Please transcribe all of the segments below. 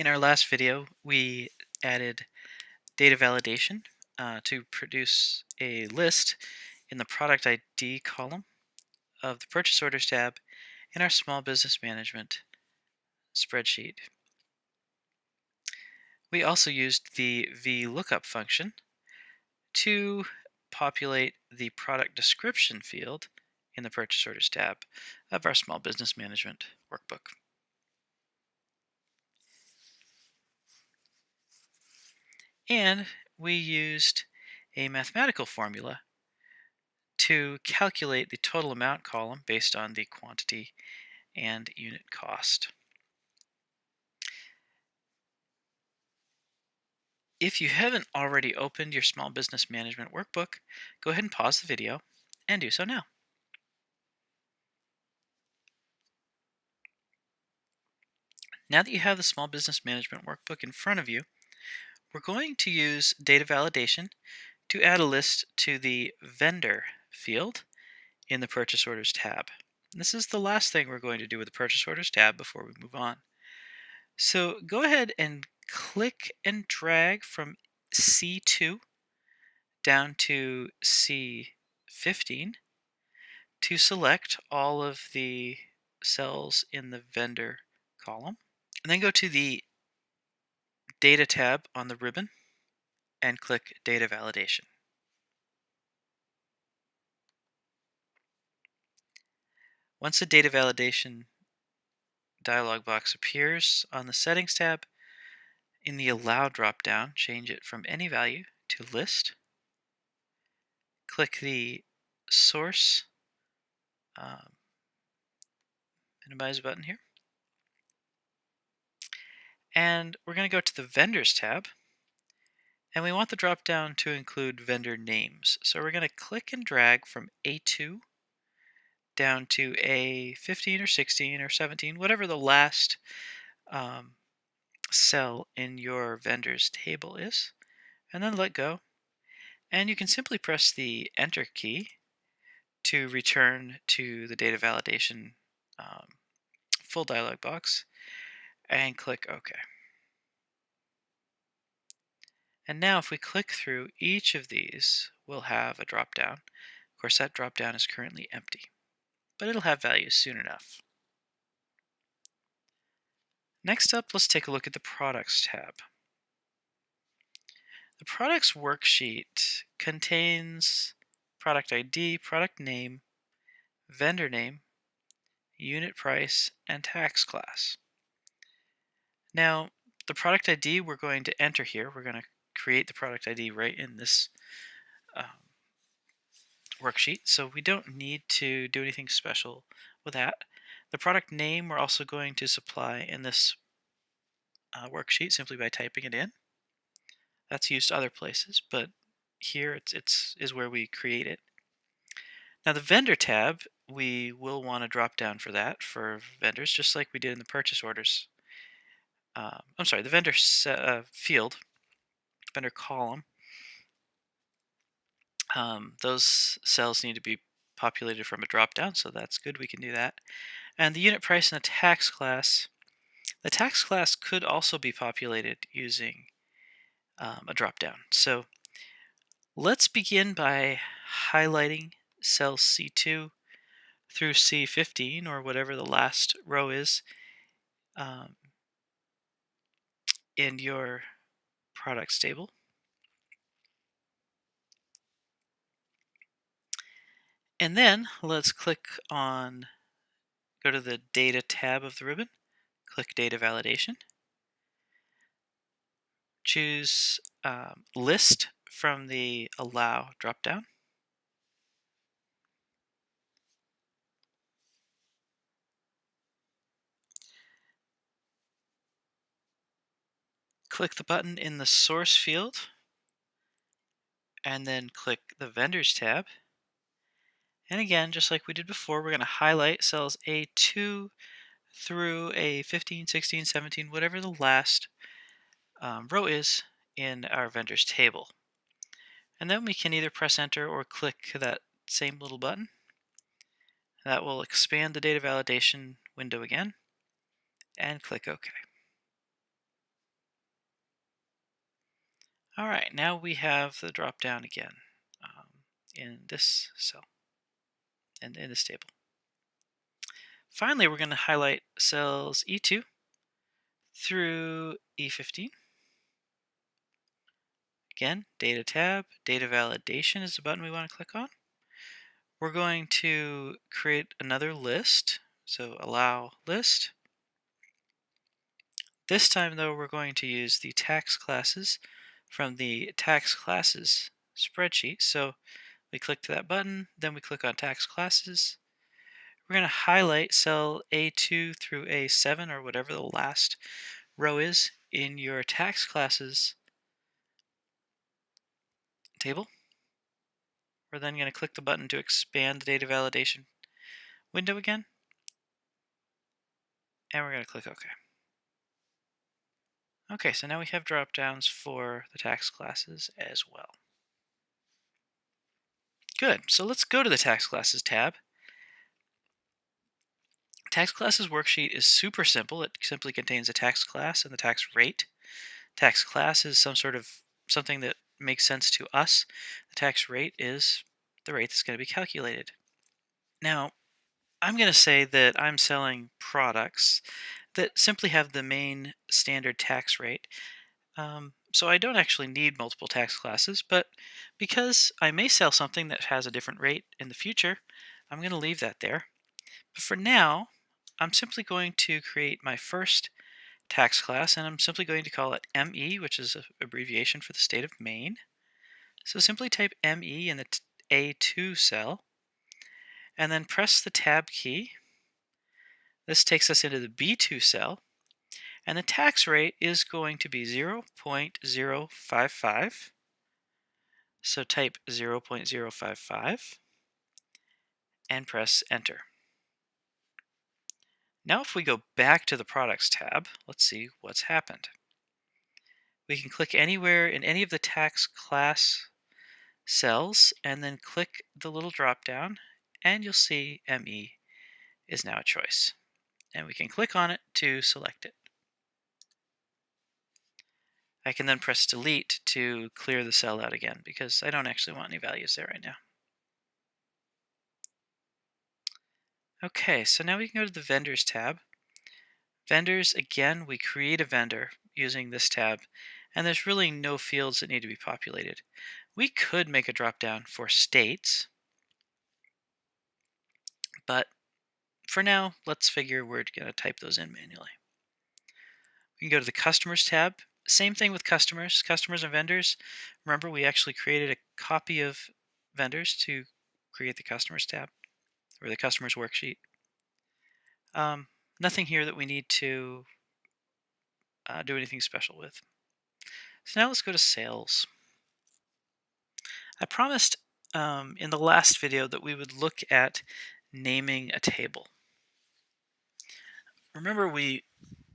In our last video, we added data validation to produce a list in the product ID column of the purchase orders tab in our small business management spreadsheet. We also used the VLOOKUP function to populate the product description field in the purchase orders tab of our small business management workbook. And we used a mathematical formula to calculate the total amount column based on the quantity and unit cost. If you haven't already opened your small business management workbook, go ahead and pause the video and do so now. Now that you have the small business management workbook in front of you, we're going to use data validation to add a list to the vendor field in the purchase orders tab. And this is the last thing we're going to do with the purchase orders tab before we move on. So go ahead and click and drag from C2 down to C15 to select all of the cells in the vendor column. And then go to the Data tab on the ribbon and click Data Validation. Once the Data Validation dialog box appears on the Settings tab, in the Allow drop-down, change it from any value to List. Click the Source minimize button here. And we're going to go to the Vendors tab. And we want the drop-down to include vendor names. So we're going to click and drag from A2 down to A15 or 16 or 17, whatever the last cell in your vendor's table is, and then let go. And you can simply press the Enter key to return to the data validation full dialog box and click OK. And now if we click through each of these, we'll have a drop-down. Of course, that drop-down is currently empty, but it'll have values soon enough. Next up, let's take a look at the Products tab. The Products worksheet contains product ID, product name, vendor name, unit price, and tax class. Now, the product ID we're going to enter here. We're going to create the product ID right in this worksheet, so we don't need to do anything special with that. The product name we're also going to supply in this worksheet simply by typing it in. That's used other places, but here is where we create it. Now the vendor tab, we will want to drop down for that for vendors, just like we did in the purchase orders. I'm sorry, the vendor field, vendor column. Those cells need to be populated from a drop down, so that's good. We can do that. And the unit price and the tax class. The tax class could also be populated using a drop down. So let's begin by highlighting cell C2 through C15 or whatever the last row is in your products table. And then let's go to the Data tab of the ribbon, click Data Validation, choose List from the Allow dropdown. Click the button in the Source field, and then click the Vendors tab. And again, just like we did before, we're going to highlight cells A2 through A15, 16, 17, whatever the last row is in our vendors table. And then we can either press Enter or click that same little button. That will expand the data validation window again, and click OK. All right, now we have the drop down again in this cell and in this table. Finally, we're going to highlight cells E2 through E15. Again, Data tab, Data Validation is the button we want to click on. We're going to create another list, so Allow List. This time, though, we're going to use the tax classes from the tax classes spreadsheet. So we click to that button, then we click on tax classes. We're going to highlight cell A2 through A7, or whatever the last row is in your tax classes table. We're then going to click the button to expand the data validation window again, and we're going to click OK. Okay, so now we have drop downs for the tax classes as well. Good, so let's go to the tax classes tab. Tax classes worksheet is super simple. It simply contains a tax class and the tax rate. Tax class is something that makes sense to us. The tax rate is the rate that's going to be calculated. Now, I'm going to say that I'm selling products that simply have the main standard tax rate. So I don't actually need multiple tax classes, but because I may sell something that has a different rate in the future, I'm going to leave that there. But for now, I'm simply going to create my first tax class, and I'm simply going to call it ME, which is an abbreviation for the state of Maine. So simply type ME in the A2 cell, and then press the Tab key. This takes us into the B2 cell, and the tax rate is going to be 0.055. So type 0.055 and press Enter. Now if we go back to the Products tab, let's see what's happened. We can click anywhere in any of the tax class cells and then click the little drop down, and you'll see ME is now a choice. And we can click on it to select it. I can then press delete to clear the cell out again because I don't actually want any values there right now. Okay, so now we can go to the Vendors tab. Vendors, again, we create a vendor using this tab, and there's really no fields that need to be populated. We could make a drop down for states, but for now, let's figure we're going to type those in manually. We can go to the Customers tab. Same thing with customers and vendors. Remember, we actually created a copy of vendors to create the Customers tab, or the Customers worksheet. Nothing here that we need to do anything special with. So now let's go to Sales. I promised in the last video that we would look at naming a table. Remember, we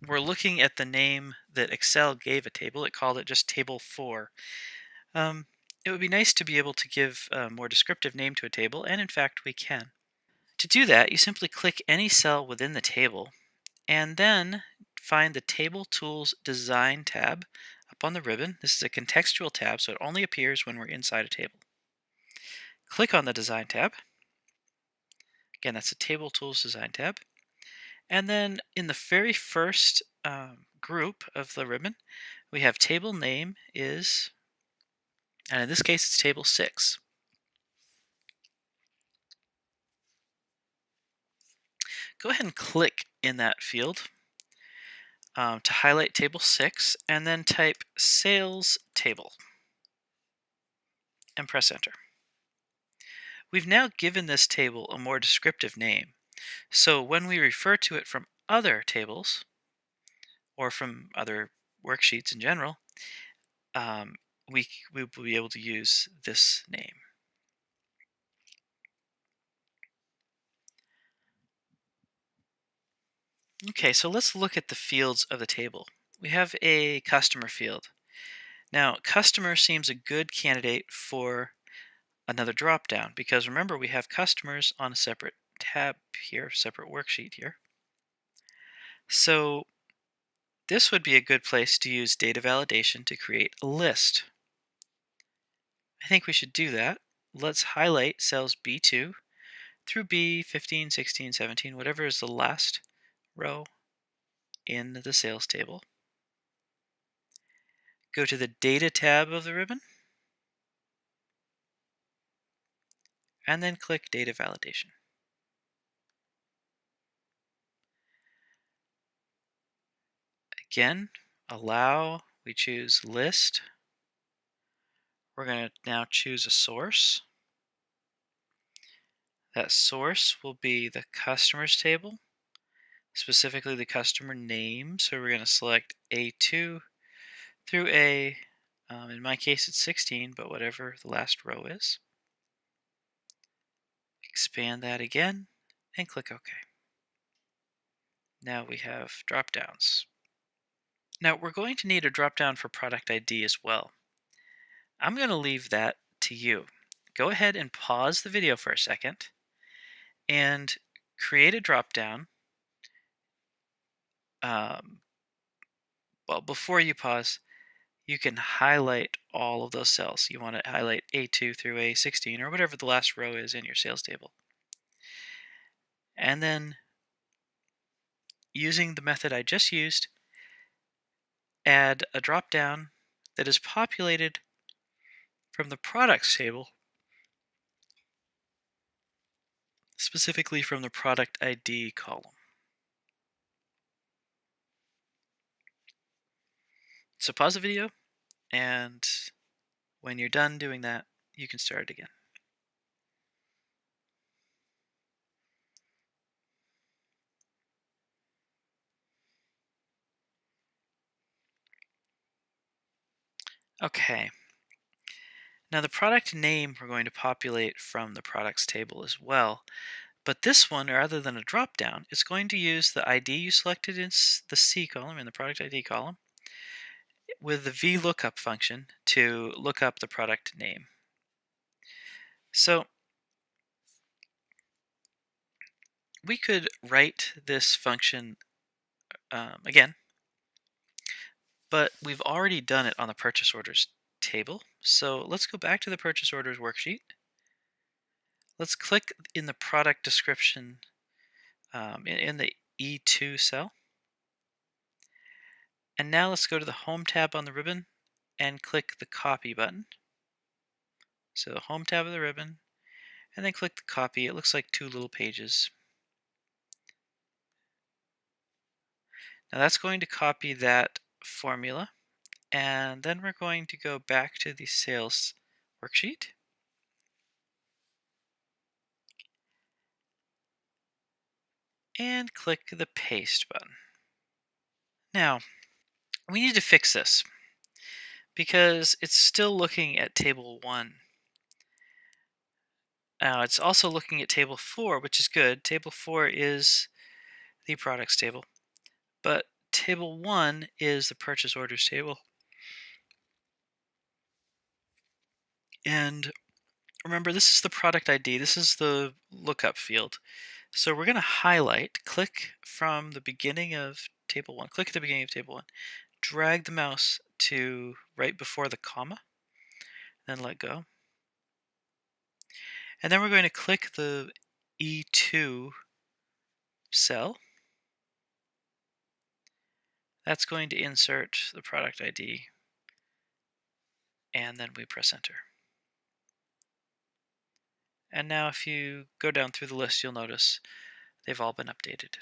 were looking at the name that Excel gave a table. It called it just Table 4. It would be nice to be able to give a more descriptive name to a table, and in fact we can. To do that, you simply click any cell within the table, and then find the Table Tools Design tab up on the ribbon. This is a contextual tab, so it only appears when we're inside a table. Click on the Design tab. Again, that's the Table Tools Design tab. And then in the very first group of the ribbon, we have table name is, and in this case it's table 6. Go ahead and click in that field to highlight table 6, and then type sales table and press enter. We've now given this table a more descriptive name, so when we refer to it from other tables or from other worksheets in general, we will be able to use this name. Okay, so let's look at the fields of the table. We have a customer field. Now, customer seems a good candidate for another drop-down because remember we have customers on a separate tab here, separate worksheet here. So this would be a good place to use data validation to create a list. I think we should do that. Let's highlight cells B2 through B15, 16, 17, whatever is the last row in the sales table. Go to the Data tab of the ribbon, and then click Data Validation. Again, allow, we choose List. We're going to now choose a source. That source will be the customers table, specifically the customer name. So we're going to select A2 through A. In my case, it's 16, but whatever the last row is. Expand that again and click OK. Now we have drop downs. Now we're going to need a drop down for product ID as well. I'm going to leave that to you. Go ahead and pause the video for a second and create a drop down. Well, before you pause, you can highlight all of those cells. You want to highlight A2 through A16 or whatever the last row is in your sales table. And then using the method I just used, add a drop down that is populated from the products table, specifically from the product ID column. So pause the video, and when you're done doing that, you can start it again. Okay. Now the product name we're going to populate from the products table as well. But this one, rather than a drop-down, is going to use the ID you selected in the C column, in the product ID column, with the VLOOKUP function to look up the product name. So we could write this function again, but we've already done it on the purchase orders table. So let's go back to the purchase orders worksheet. Let's click in the product description in the E2 cell. And now let's go to the Home tab on the ribbon and click the Copy button. So the Home tab of the ribbon, and then click the Copy. It looks like two little pages. Now that's going to copy that formula, and then we're going to go back to the sales worksheet. And click the Paste button. Now, we need to fix this because it's still looking at table 1. Now, it's also looking at table 4, which is good. Table 4 is the products table, but table 1 is the purchase orders table. And remember, this is the product ID. This is the lookup field. So we're going to highlight, click from the beginning of table 1. Click at the beginning of table 1. Drag the mouse to right before the comma, then let go. And then we're going to click the E2 cell. That's going to insert the product ID, and then we press enter. And now if you go down through the list, you'll notice they've all been updated.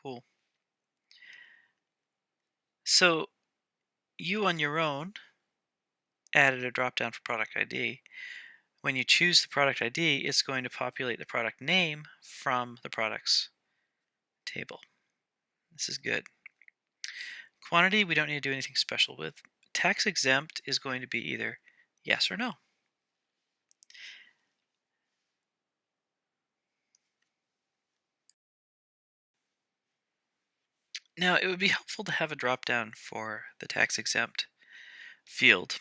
Cool. So you on your own added a drop-down for product ID. When you choose the product ID, it's going to populate the product name from the products table. This is good. Quantity, we don't need to do anything special with. Tax exempt is going to be either yes or no. Now, it would be helpful to have a drop-down for the tax exempt field,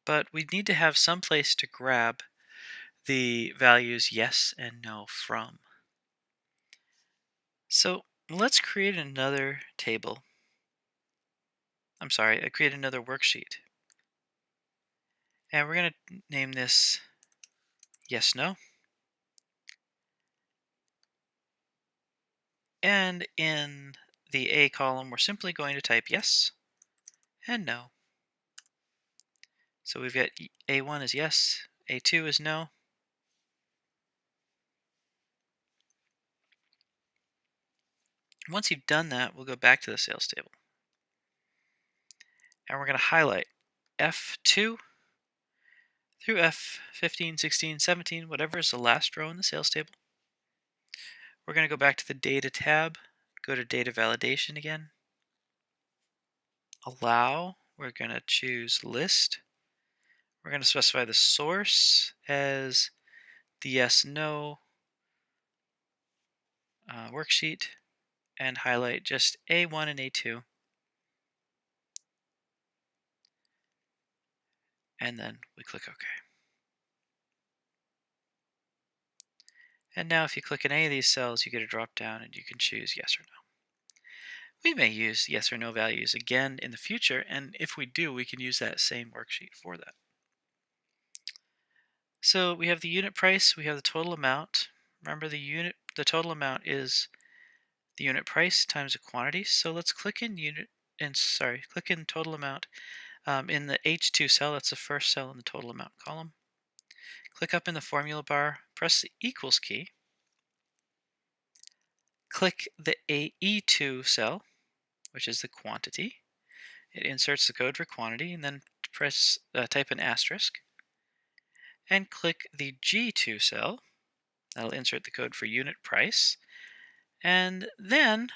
but we need to have some place to grab the values yes and no from. So let's create another table create another worksheet. And we're going to name this yes, no. And in the A column, we're simply going to type yes and no. So we've got A1 is yes, A2 is no. Once you've done that, we'll go back to the sales table. And we're going to highlight F2 through F15, 16, 17, whatever is the last row in the sales table. We're going to go back to the Data tab, go to Data Validation again. Allow, we're going to choose List. We're going to specify the source as the yes-no worksheet and highlight just A1 and A2. And then we click OK. And now if you click in any of these cells, you get a drop down and you can choose yes or no. We may use yes or no values again in the future, and if we do, we can use that same worksheet for that. So we have the unit price, we have the total amount. Remember the total amount is the unit price times the quantity. So let's click in click in total amount in the H2 cell. That's the first cell in the total amount column. Click up in the formula bar, press the equals key. Click the AE2 cell, which is the quantity. It inserts the code for quantity, and then type an asterisk. And click the G2 cell. That'll insert the code for unit price. And then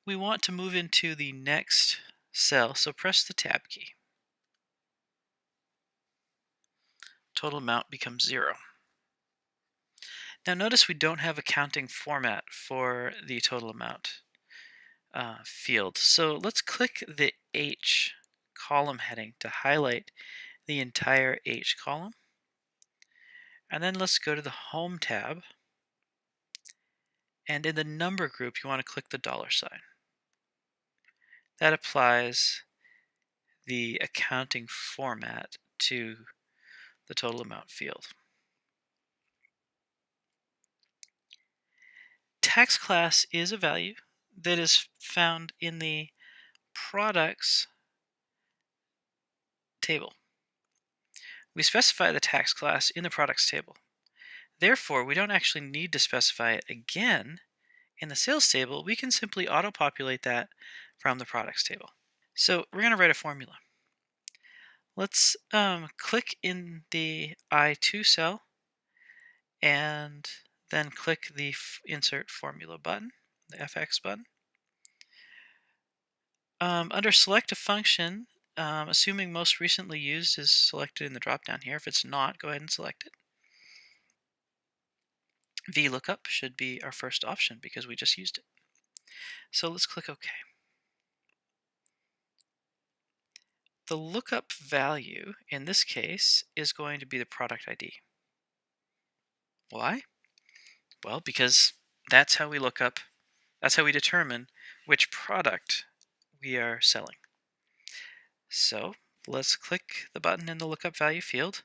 we want to move into the next cell, so press the tab key. Total amount becomes 0. Now notice we don't have a counting format for the total amount field. So let's click the H column heading to highlight the entire H column. And then let's go to the Home tab. And in the number group, you want to click the $sign. That applies the accounting format to the total amount field. Tax class is a value that is found in the products table. We specify the tax class in the products table. Therefore, we don't actually need to specify it again in the sales table. We can simply auto-populate that from the products table. So we're going to write a formula. Let's click in the I2 cell and then click the Insert Formula button, the FX button. Under Select a Function, assuming most recently used is selected in the drop-down here. If it's not, go ahead and select it. VLOOKUP should be our first option because we just used it. So let's click OK. The lookup value in this case is going to be the product ID. Why? Well, because that's how we determine which product we are selling. So let's click the button in the lookup value field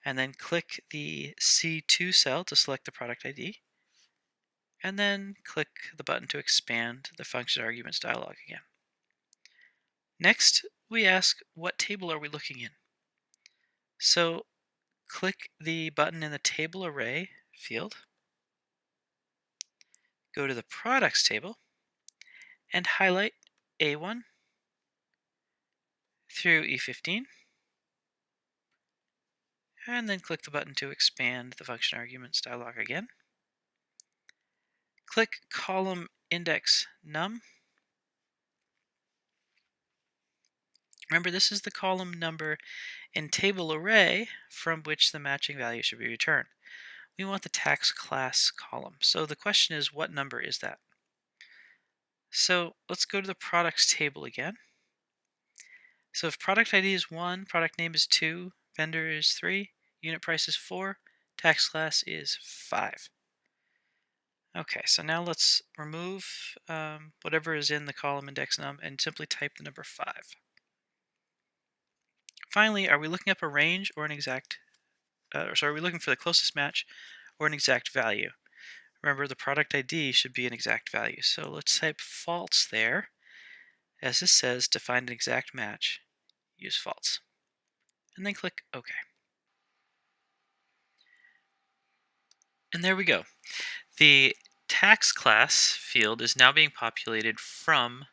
and then click the C2 cell to select the product ID. And then click the button to expand the function arguments dialog again. Next, we ask what table are we looking in? So click the button in the table array field, go to the products table, and highlight A1 through E15, and then click the button to expand the function arguments dialog again. Click column index num. Remember, this is the column number in table array from which the matching value should be returned. We want the tax class column. So the question is, what number is that? So let's go to the products table again. So if product ID is 1, product name is 2, vendor is 3, unit price is 4, tax class is 5. Okay, so now let's remove whatever is in the column index num and simply type the number 5. Finally, are we looking up a range or an exact, are we looking for the closest match or an exact value? Remember, the product ID should be an exact value. So let's type false there. As this says, to find an exact match, use false. And then click OK. And there we go. The tax class field is now being populated from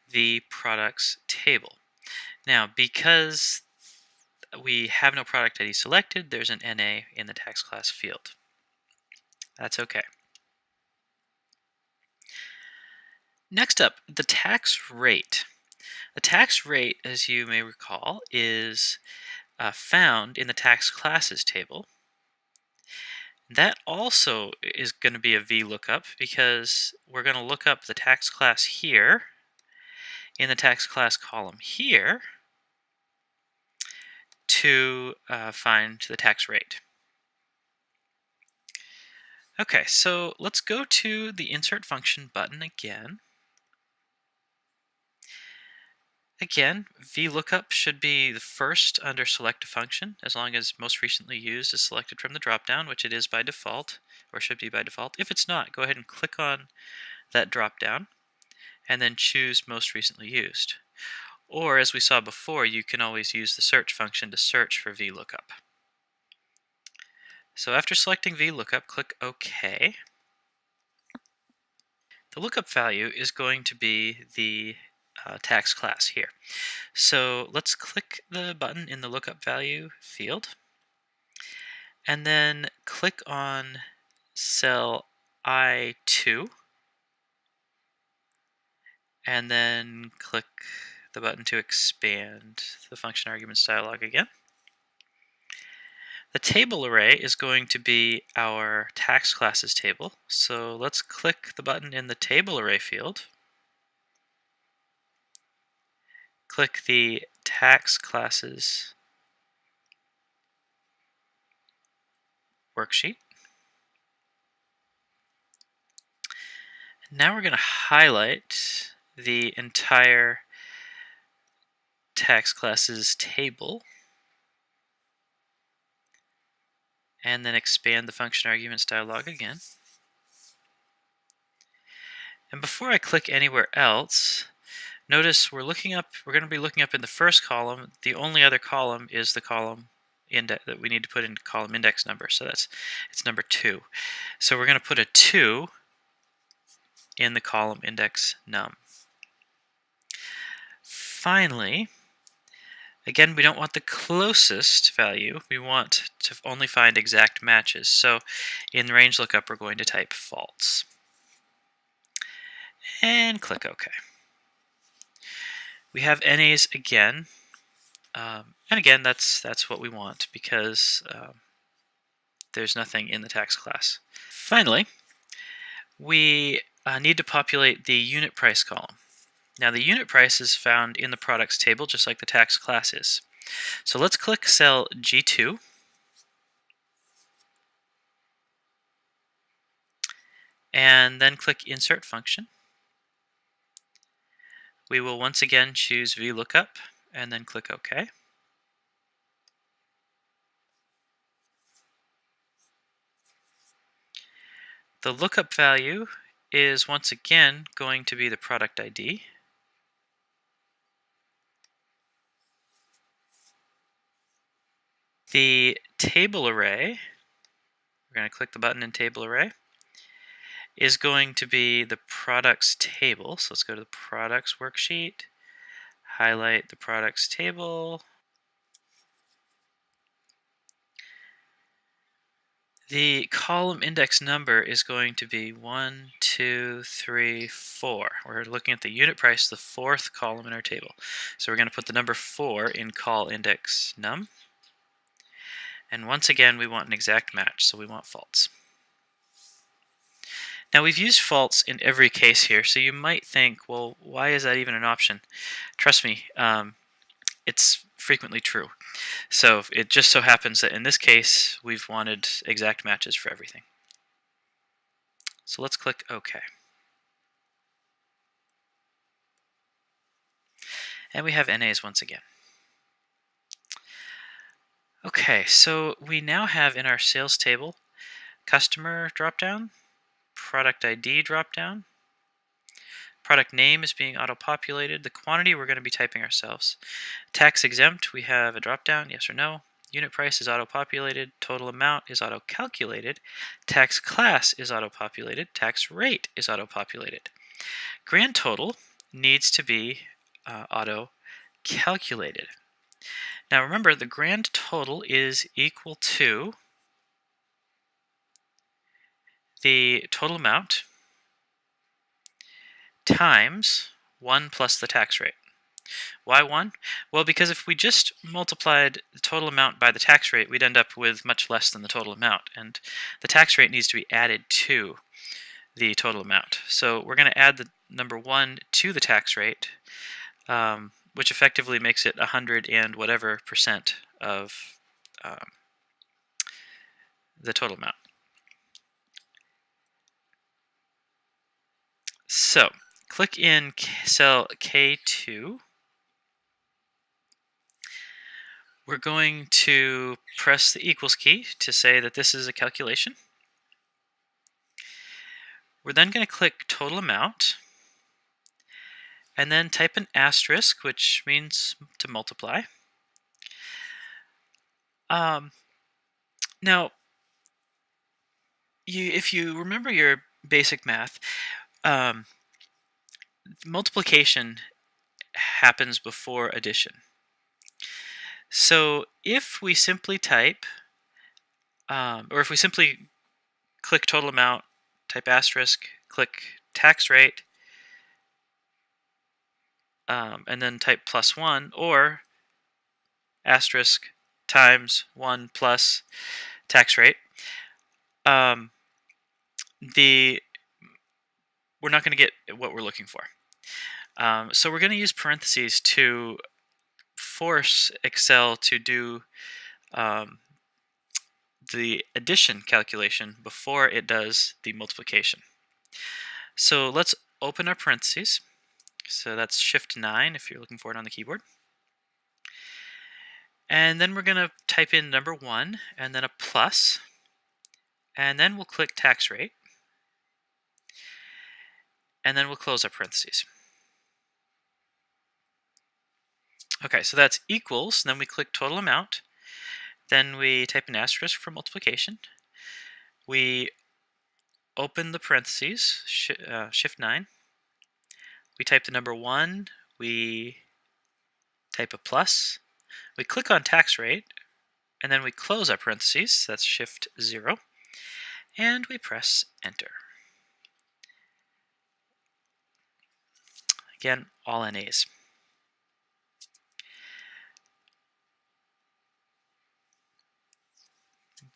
the products table. Now, because we have no product ID selected, there's an NA in the tax class field. That's okay. Next up, the tax rate. The tax rate, as you may recall, is found in the tax classes table. That also is going to be a VLOOKUP because we're going to look up the tax class here in the tax class column here to find the tax rate. Okay, so let's go to the insert function button again. Again, VLOOKUP should be the first under select a function, as long as most recently used is selected from the dropdown, which it is by default, or should be by default. If it's not, go ahead and click on that dropdown, and then choose most recently used. Or, as we saw before, you can always use the search function to search for VLOOKUP. So after selecting VLOOKUP, click OK. The lookup value is going to be the tax class here. So let's click the button in the lookup value field, and then click on cell I2, and then click the button to expand the function arguments dialog again. The table array is going to be our tax classes table, so let's click the button in the table array field, click the tax classes worksheet. Now we're going to highlight the entire tax classes table and then expand the function arguments dialog again. And before I click anywhere else, notice we're going to be looking up in the first column. The only other column is the column index that we need to put in column index number. So it's number 2. So we're going to put a 2 in the column index num. Finally, again, we don't want the closest value. We want to only find exact matches. So in the range lookup, we're going to type false. And click OK. We have NAs again. And again, that's what we want because there's nothing in the tax class. Finally, we need to populate the unit price column. Now the unit price is found in the products table just like the tax class is. So let's click cell G2 and then click insert function. We will once again choose VLOOKUP and then click OK. The lookup value is once again going to be the product ID. The table array, we're going to click the button in table array, is going to be the products table. So let's go to the products worksheet, highlight the products table. The column index number is going to be 1, 2, 3, 4. We're looking at the unit price, the 4th column in our table. So we're going to put the number 4 in call index num. And once again, we want an exact match, so we want false. Now we've used false in every case here, so you might think, well, why is that even an option? Trust me, it's frequently true. So it just so happens that in this case, we've wanted exact matches for everything. So let's click OK. And we have NAs once again. Okay, so we now have in our sales table customer dropdown, product ID dropdown, product name is being auto-populated, the quantity we're going to be typing ourselves. Tax exempt, we have a dropdown, yes or no. Unit price is auto-populated, total amount is auto-calculated, tax class is auto-populated, tax rate is auto-populated. Grand total needs to be auto-calculated. Now remember, the grand total is equal to the total amount times 1 plus the tax rate. Why 1? Well, because if we just multiplied the total amount by the tax rate, we'd end up with much less than the total amount, and the tax rate needs to be added to the total amount. So we're going to add the number 1 to the tax rate, which effectively makes it 100 and whatever percent of the total amount. So click in cell K2. We're going to press the equals key to say that this is a calculation. We're then going to click total amount and then type an asterisk, which means to multiply. Now, if you remember your basic math, multiplication happens before addition. So if we simply type, or if we simply click total amount, type asterisk, click tax rate, and then type +1, or asterisk times 1 plus tax rate, we're not going to get what we're looking for. So we're going to use parentheses to force Excel to do the addition calculation before it does the multiplication. So let's open our parentheses. So that's Shift 9 if you're looking for it on the keyboard. And then we're going to type in number 1 and then a plus, and then we'll click tax rate, and then we'll close our parentheses. Okay, so that's equals, then we click total amount, then we type an asterisk for multiplication, we open the parentheses, Shift 9, we type the number 1, we type a plus, we click on tax rate, and then we close our parentheses, that's Shift 0, and we press enter. Again, all NAs.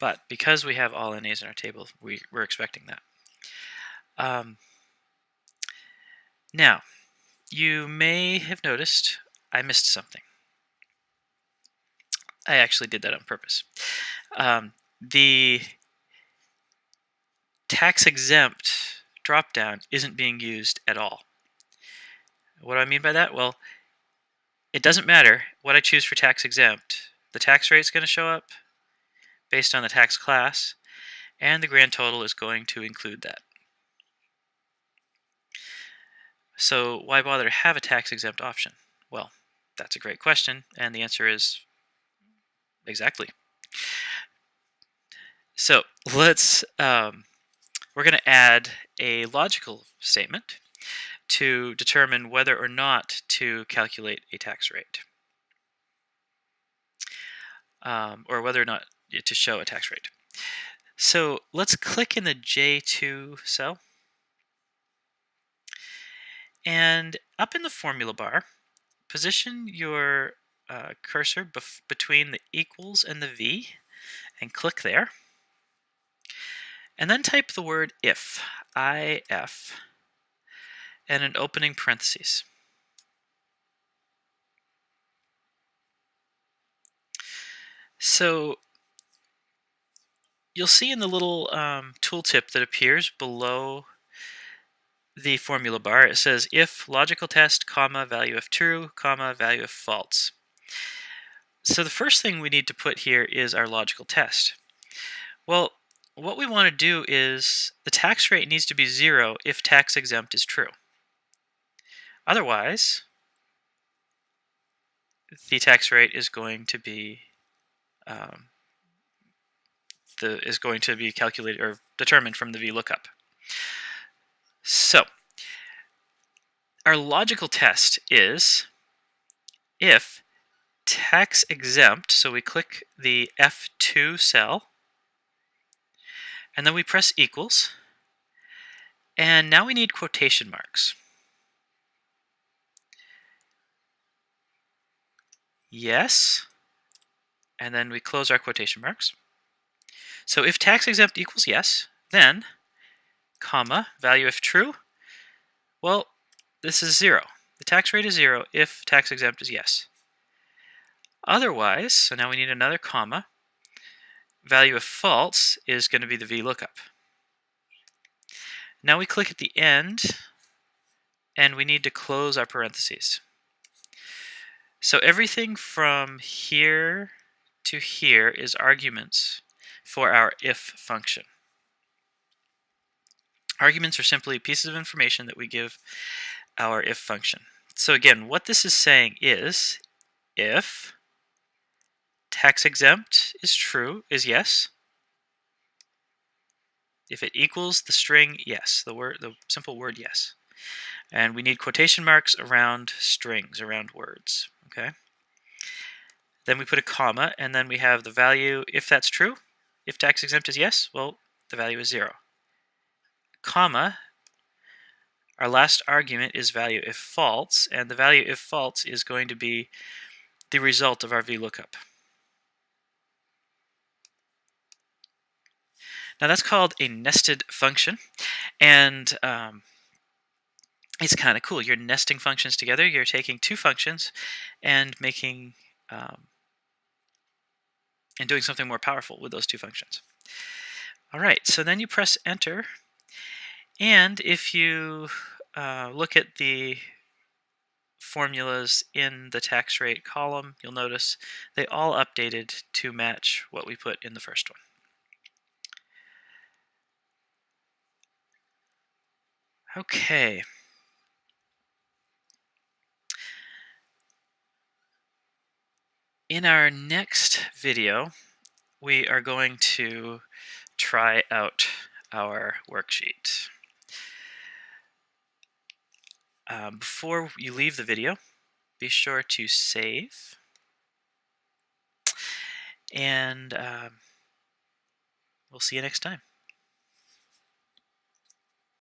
But because we have all NAs in our table, we're expecting that. Now, you may have noticed I missed something. I actually did that on purpose. The tax exempt dropdown isn't being used at all. What do I mean by that? Well, it doesn't matter what I choose for tax exempt. The tax rate is going to show up based on the tax class, and the grand total is going to include that. So why bother to have a tax exempt option? Well, that's a great question, and the answer is exactly. So let's we're going to add a logical statement to determine whether or not to calculate a tax rate, or whether or not to show a tax rate. So let's click in the J2 cell, and up in the formula bar, position your cursor between the equals and the V, and click there. And then type the word if, IF, and an opening parentheses. So you'll see in the little tooltip that appears below the formula bar, it says if logical test, comma, value of true, comma, value of false. So the first thing we need to put here is our logical test. Well, what we want to do is the tax rate needs to be 0 if tax exempt is true. Otherwise, the tax rate is going to be calculated or determined from the VLOOKUP. So our logical test is if tax exempt, so we click the F2 cell, and then we press equals, and now we need quotation marks. Yes, and then we close our quotation marks. So if tax exempt equals yes, then, comma, value if true, well, this is 0. The tax rate is 0 if tax exempt is yes. Otherwise, so now we need another comma, value of false is going to be the VLOOKUP. Now we click at the end, and we need to close our parentheses. So everything from here to here is arguments for our if function. Arguments are simply pieces of information that we give our if function. So again, what this is saying is if tax exempt is true, is yes. If it equals the string yes, the simple word yes. And we need quotation marks around strings, around words, okay? Then we put a comma, and then we have the value if that's true. If tax exempt is yes, well, the value is 0. Comma, our last argument is value if false, and the value if false is going to be the result of our VLOOKUP. Now that's called a nested function, and it's kind of cool. You're nesting functions together. You're taking two functions and making and doing something more powerful with those two functions. All right, so then you press enter, and if you look at the formulas in the tax rate column, you'll notice they all updated to match what we put in the first one. Okay. In our next video, we are going to try out our worksheet. Before you leave the video, be sure to save, and we'll see you next time.